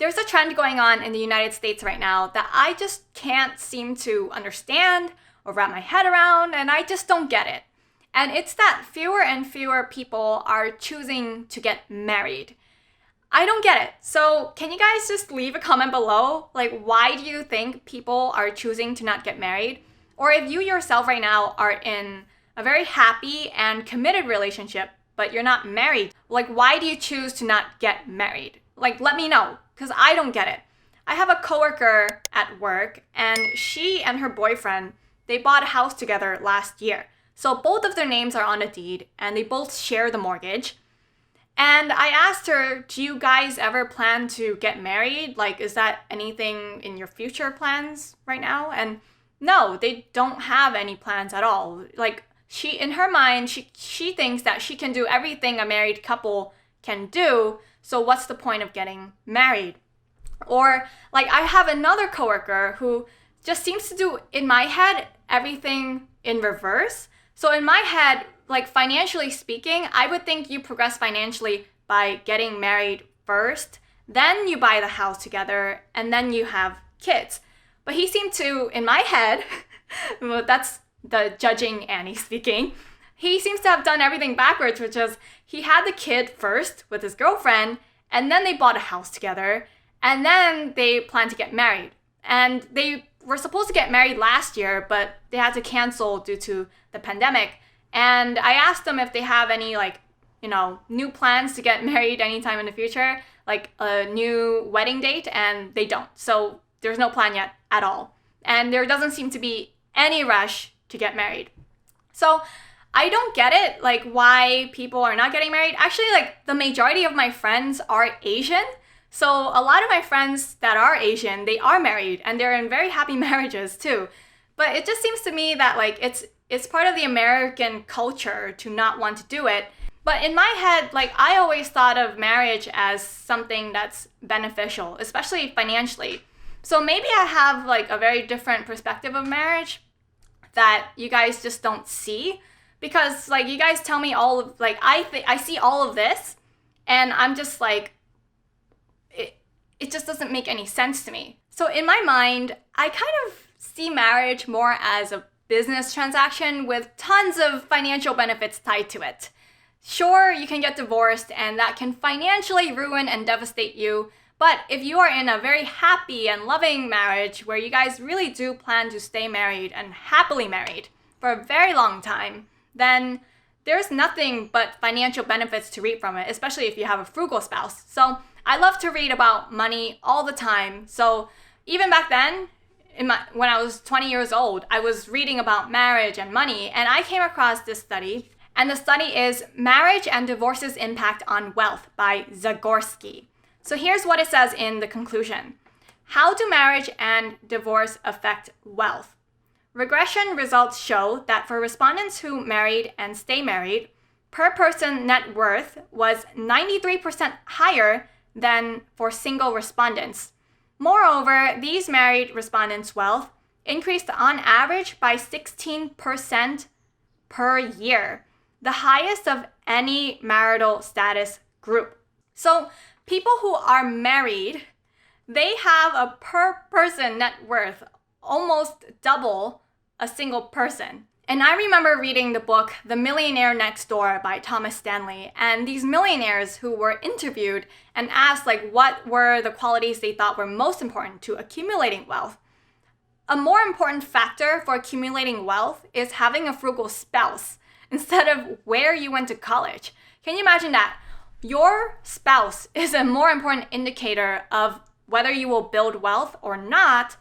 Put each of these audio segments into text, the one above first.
There's a trend going on in the United States right now that I just can't seem to understand or wrap my head around, and I just don't get it. And it's that fewer and fewer people are choosing to get married. I don't get it. So can you guys just leave a comment below? Like, why do you think people are choosing to not get married? Or if you yourself right now are in a very happy and committed relationship, but you're not married, like, why do you choose to not get married? Like, let me know, because I don't get it. I have a coworker at work, and she and her boyfriend, they bought a house together last year. So both of their names are on a deed, and they both share the mortgage. And I asked her, do you guys ever plan to get married? Like, is that anything in your future plans right now? And no, they don't have any plans at all. Like, in her mind, she thinks that she can do everything a married couple can do. So what's the point of getting married? Or like, I have another coworker who just seems to do, in my head, everything in reverse. So in my head, like, financially speaking, I would think you progress financially by getting married first, then you buy the house together, and then you have kids. But he seemed to, in my head, well, that's the judging Annie speaking, he seems to have done everything backwards, which is he had the kid first with his girlfriend, and then they bought a house together, and then they planned to get married. And they were supposed to get married last year, but they had to cancel due to the pandemic. And I asked them if they have any, like, new plans to get married anytime in the future, like a new wedding date, and they don't. So there's no plan yet at all. And there doesn't seem to be any rush to get married. So I don't get it, like, why people are not getting married. Actually, like, the majority of my friends are Asian. So a lot of my friends that are Asian, they are married, and they're in very happy marriages too. But it just seems to me that, like, it's part of the American culture to not want to do it. But in my head, like, I always thought of marriage as something that's beneficial, especially financially. So maybe I have, like, a very different perspective of marriage that you guys just don't see. Because, like, you guys tell me all of, like, I see all of this, and I'm just like, it just doesn't make any sense to me. So in my mind, I kind of see marriage more as a business transaction with tons of financial benefits tied to it. Sure, you can get divorced, and that can financially ruin and devastate you. But if you are in a very happy and loving marriage where you guys really do plan to stay married and happily married for a very long time, then there's nothing but financial benefits to reap from it, especially if you have a frugal spouse. So I love to read about money all the time. So even back then, when I was 20 years old, I was reading about marriage and money, and I came across this study. And the study is Marriage and Divorce's Impact on Wealth by Zagorski. So here's what it says in the conclusion. How do marriage and divorce affect wealth? Regression results show that for respondents who married and stay married, per person net worth was 93% higher than for single respondents. Moreover, these married respondents' wealth increased on average by 16% per year, the highest of any marital status group. So people who are married, they have a per person net worth almost double a single person. And I remember reading the book The Millionaire Next Door by Thomas Stanley, and these millionaires who were interviewed and asked, like, what were the qualities they thought were most important to accumulating wealth. A more important factor for accumulating wealth is having a frugal spouse instead of where you went to college. Can you imagine that? Your spouse is a more important indicator of whether you will build wealth or not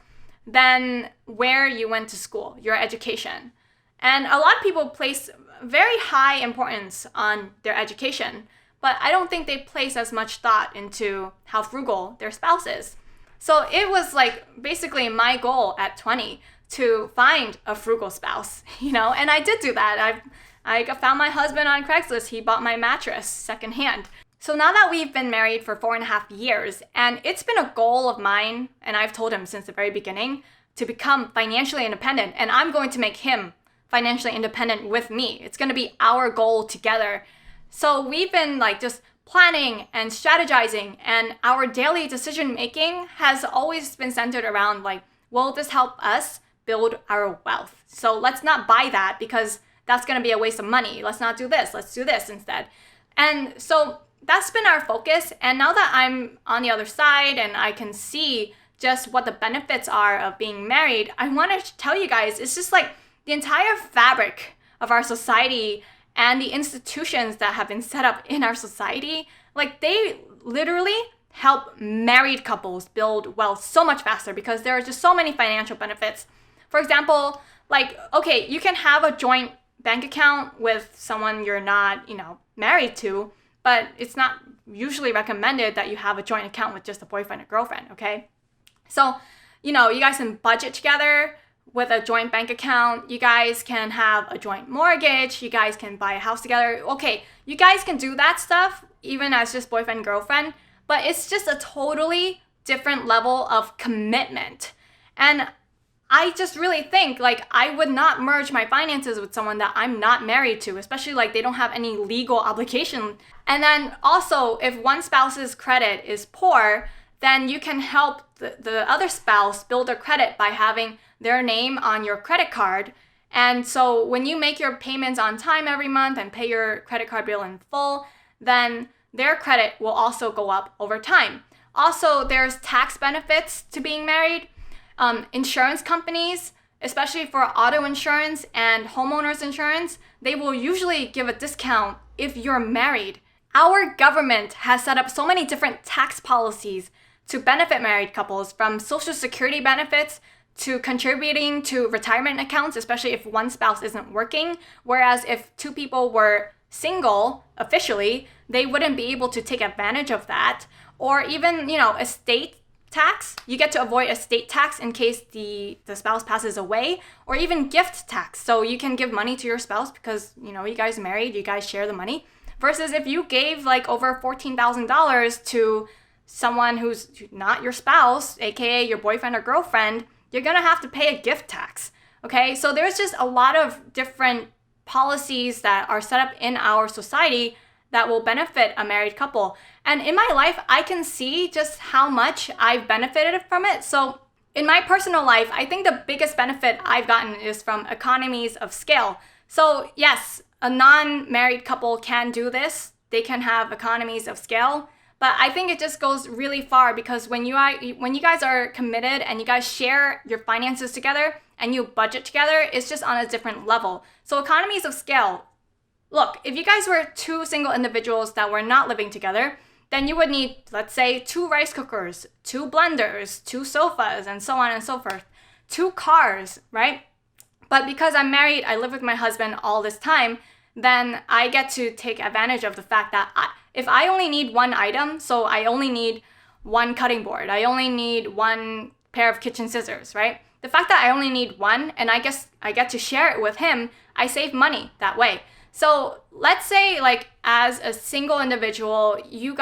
than where you went to school, your education. And a lot of people place very high importance on their education, but I don't think they place as much thought into how frugal their spouse is. So it was like basically my goal at 20 to find a frugal spouse, and I did do that. I found my husband on Craigslist. He bought my mattress secondhand. So now that we've been married for 4.5 years, and it's been a goal of mine, and I've told him since the very beginning, to become financially independent, and I'm going to make him financially independent with me. It's going to be our goal together. So we've been like just planning and strategizing, and our daily decision making has always been centered around like, will this help us build our wealth? So let's not buy that because that's going to be a waste of money. Let's not do this. Let's do this instead. And so that's been our focus. And now that I'm on the other side and I can see just what the benefits are of being married, I want to tell you guys, it's just like the entire fabric of our society and the institutions that have been set up in our society, like they literally help married couples build wealth so much faster because there are just so many financial benefits. For example, like, okay, you can have a joint bank account with someone you're not, married to, but it's not usually recommended that you have a joint account with just a boyfriend or girlfriend, okay? So, you guys can budget together with a joint bank account. You guys can have a joint mortgage. You guys can buy a house together. Okay, you guys can do that stuff even as just boyfriend, girlfriend, but it's just a totally different level of commitment. And I just really think like I would not merge my finances with someone that I'm not married to, especially like they don't have any legal obligation. And then also if one spouse's credit is poor, then you can help the other spouse build their credit by having their name on your credit card. And so when you make your payments on time every month and pay your credit card bill in full, then their credit will also go up over time. Also, there's tax benefits to being married. Insurance companies, especially for auto insurance and homeowners insurance, they will usually give a discount if you're married. Our government has set up so many different tax policies to benefit married couples, from Social Security benefits to contributing to retirement accounts, especially if one spouse isn't working. Whereas if two people were single officially, they wouldn't be able to take advantage of that. Or even, estate tax. You get to avoid estate tax in case the spouse passes away, or even gift tax. So you can give money to your spouse because, you guys are married, you guys share the money. Versus if you gave like over $14,000 to someone who's not your spouse, aka your boyfriend or girlfriend, you're gonna have to pay a gift tax. Okay, so there's just a lot of different policies that are set up in our society that will benefit a married couple. And in my life, I can see just how much I've benefited from it. So in my personal life, I think the biggest benefit I've gotten is from economies of scale. So yes, a non-married couple can do this. They can have economies of scale. But I think it just goes really far because when you guys are committed and you guys share your finances together and you budget together, it's just on a different level. So economies of scale. Look, if you guys were two single individuals that were not living together, then you would need, let's say, 2 rice cookers, 2 blenders, 2 sofas, and so on and so forth, 2 cars, right? But because I'm married, I live with my husband all this time, then I get to take advantage of the fact that if I only need one item, so I only need one cutting board, I only need one pair of kitchen scissors, right? The fact that I only need one and I get to share it with him, I save money that way. So let's say like as a single individual, you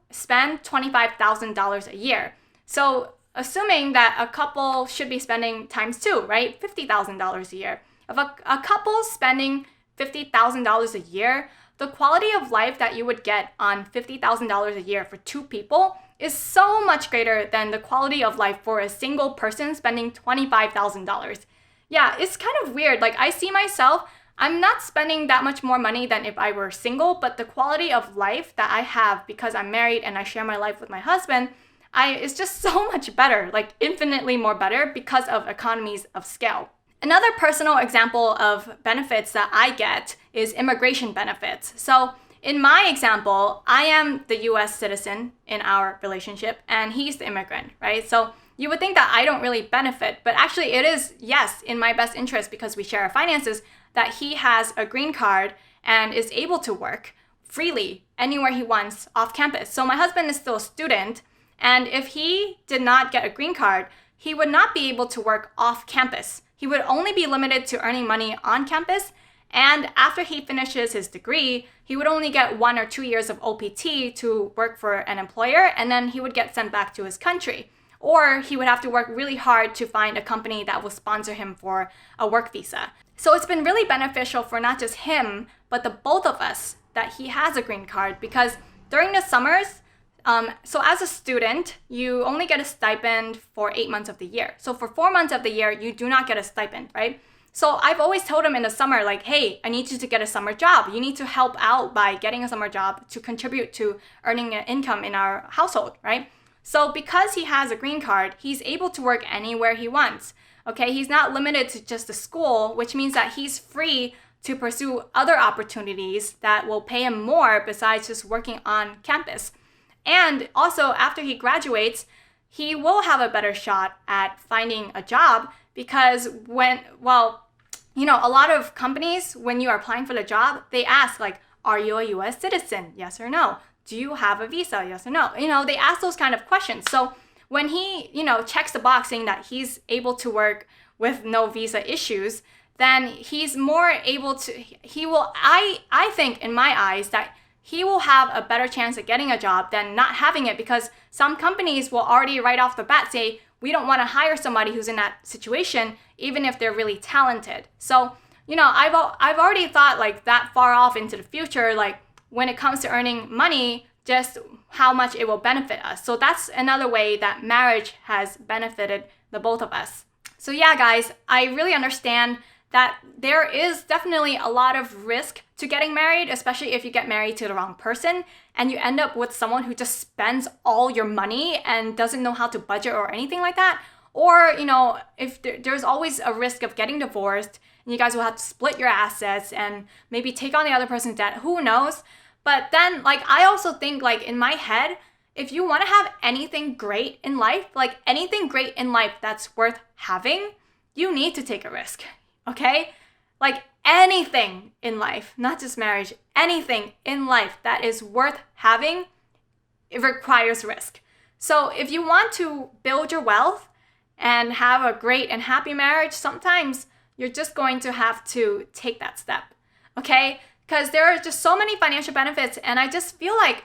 spend $25,000 a year. So assuming that a couple should be spending times 2, right? $50,000 a year. If a couple spending $50,000 a year, the quality of life that you would get on $50,000 a year for 2 people is so much greater than the quality of life for a single person spending $25,000. Yeah, it's kind of weird. Like I see myself, I'm not spending that much more money than if I were single, but the quality of life that I have because I'm married and I share my life with my husband, is just so much better, like infinitely more better because of economies of scale. Another personal example of benefits that I get is immigration benefits. So in my example, I am the US citizen in our relationship and he's the immigrant, right? So you would think that I don't really benefit, but actually it is, yes, in my best interest because we share our finances, that he has a green card and is able to work freely anywhere he wants off campus. So my husband is still a student, and if he did not get a green card, he would not be able to work off campus. He would only be limited to earning money on campus, and after he finishes his degree, he would only get 1 or 2 years of OPT to work for an employer, and then he would get sent back to his country. Or he would have to work really hard to find a company that will sponsor him for a work visa. So it's been really beneficial for not just him, but the both of us that he has a green card because during the summers, so as a student, you only get a stipend for 8 months of the year. So for 4 months of the year, you do not get a stipend, right? So I've always told him in the summer, like, hey, I need you to get a summer job. You need to help out by getting a summer job to contribute to earning an income in our household, right? So because he has a green card, he's able to work anywhere he wants. Okay, he's not limited to just a school, which means that he's free to pursue other opportunities that will pay him more besides just working on campus. And also, after he graduates, he will have a better shot at finding a job because a lot of companies, when you are applying for the job, they ask like, are you a US citizen? Yes or no? Do you have a visa? Yes or no? They ask those kind of questions. So when he, checks the box saying that he's able to work with no visa issues, then he's more able to, I think in my eyes that he will have a better chance of getting a job than not having it because some companies will already right off the bat say, we don't want to hire somebody who's in that situation, even if they're really talented. So, I've already thought like that far off into the future, like when it comes to earning money, just how much it will benefit us. So that's another way that marriage has benefited the both of us. So yeah, guys, I really understand that there is definitely a lot of risk to getting married, especially if you get married to the wrong person and you end up with someone who just spends all your money and doesn't know how to budget or anything like that. Or, if there's always a risk of getting divorced and you guys will have to split your assets and maybe take on the other person's debt, who knows? But then, I also think, in my head, if you want to have anything great in life, that's worth having, you need to take a risk. Okay? Anything in life, not just marriage, anything in life that is worth having, it requires risk. So if you want to build your wealth and have a great and happy marriage, sometimes you're just going to have to take that step. Okay? Because there are just so many financial benefits and I just feel like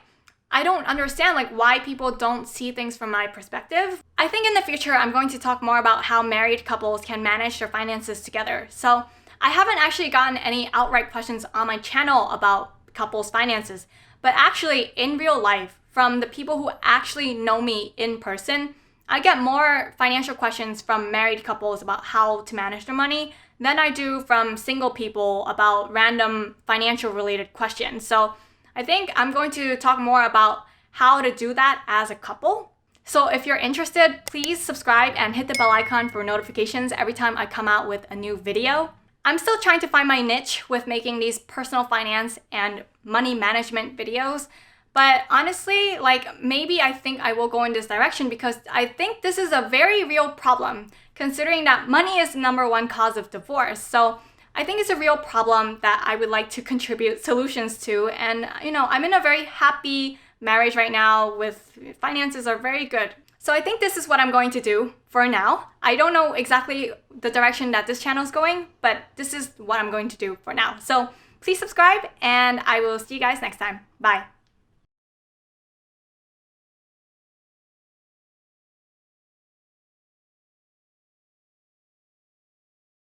I don't understand why people don't see things from my perspective. I think in the future, I'm going to talk more about how married couples can manage their finances together. So I haven't actually gotten any outright questions on my channel about couples' finances, but actually in real life, from the people who actually know me in person, I get more financial questions from married couples about how to manage their money than I do from single people about random financial related questions. So I think I'm going to talk more about how to do that as a couple. So if you're interested, please subscribe and hit the bell icon for notifications every time I come out with a new video. I'm still trying to find my niche with making these personal finance and money management videos. But honestly, maybe I think I will go in this direction because I think this is a very real problem, considering that money is the #1 cause of divorce. So I think it's a real problem that I would like to contribute solutions to. And, I'm in a very happy marriage right now with finances are very good. So I think this is what I'm going to do for now. I don't know exactly the direction that this channel is going, but this is what I'm going to do for now. So please subscribe and I will see you guys next time. Bye.